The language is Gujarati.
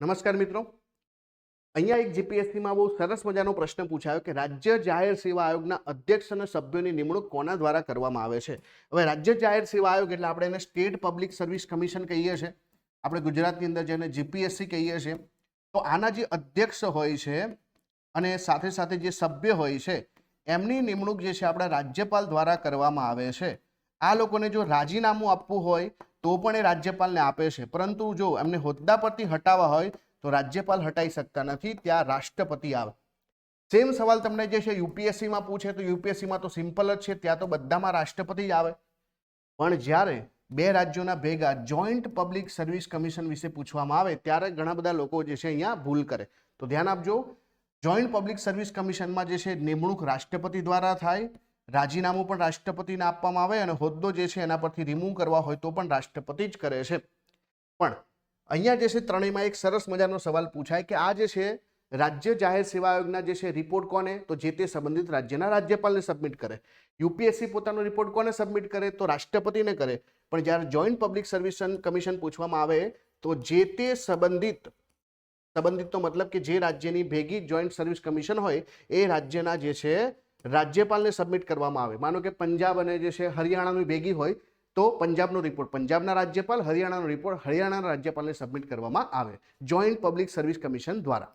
નમસ્કાર મિત્રો, અહીંયા એક જીપીએસસીમાં બહુ સરસ મજાનો પ્રશ્ન પૂછાયો કે રાજ્ય જાહેર સેવા આયોગના અધ્યક્ષ અને સભ્યોની નિમણૂક કોના દ્વારા કરવામાં આવે છે. હવે રાજ્ય જાહેર સેવા આયોગ એટલે આપણે એને સ્ટેટ પબ્લિક સર્વિસ કમિશન કહીએ છીએ, આપણે ગુજરાતની અંદર જેને જીપીએસસી કહીએ છીએ. તો આના જે અધ્યક્ષ હોય છે અને સાથે સાથે જે સભ્ય હોય છે એમની નિમણૂક જે છે આપણા રાજ્યપાલ દ્વારા કરવામાં આવે છે. આ લોકોને જો રાજીનામું આપવું હોય તો પણ એ રાજ્યપાલને આપે છે, પરંતુ જો એમને હોદ્દા પરથી હટાવવા હોય તો રાજ્યપાલ હટાવી શકતા નથી, ત્યાં રાષ્ટ્રપતિ આવે. સેમ સવાલ તમને જે છે યુપીએસસીમાં પૂછે તો યુપીએસસીમાં તો સિમ્પલ જ છે, ત્યાં તો બધામાં રાષ્ટ્રપતિ જ આવે. પણ જ્યારે બે રાજ્યોના ભેગા જોઈન્ટ પબ્લિક સર્વિસ કમિશન વિશે પૂછવામાં આવે ત્યારે ઘણા બધા લોકો જે છે અહીંયા ભૂલ કરે. તો ધ્યાન આપજો, જોઈન્ટ પબ્લિક સર્વિસ કમિશનમાં જે છે નિમણૂક રાષ્ટ્રપતિ દ્વારા થાય, રાજીનામું પણ રાષ્ટ્રપતિને આપવામાં આવે અને હોદ્દો જે છે એના પરથી રિમૂવ કરવા હોય તો પણ રાષ્ટ્રપતિ જ કરે છે. પણ અહીંયા જે છે ત્રણેયમાં એક સરસ મજાનો સવાલ પૂછાય કે આ જે છે રાજ્ય જાહેર સેવા આયોગના જે છે રિપોર્ટ કોને, તો જે તે સંબંધિત રાજ્યના રાજ્યપાલને સબમિટ કરે. યુપીએસસી પોતાનો રિપોર્ટ કોને સબમિટ કરે, તો રાષ્ટ્રપતિને કરે. પણ જ્યારે જોઈન્ટ પબ્લિક સર્વિસ કમિશન પૂછવામાં આવે તો જે તે સંબંધિતનો મતલબ કે જે રાજ્યની ભેગી જોઈન્ટ સર્વિસ કમિશન હોય એ રાજ્યના જે છે રાજ્યપાલને સબમિટ કરવામાં આવે. માનો કે પંજાબ અને જે છે હરિયાણાની ભેગી હોય તો પંજાબનો રિપોર્ટ પંજાબના રાજ્યપાલ, હરિયાણાનો રિપોર્ટ હરિયાણાના રાજ્યપાલને સબમિટ કરવામાં આવે જોઈન્ટ પબ્લિક સર્વિસ કમિશન દ્વારા.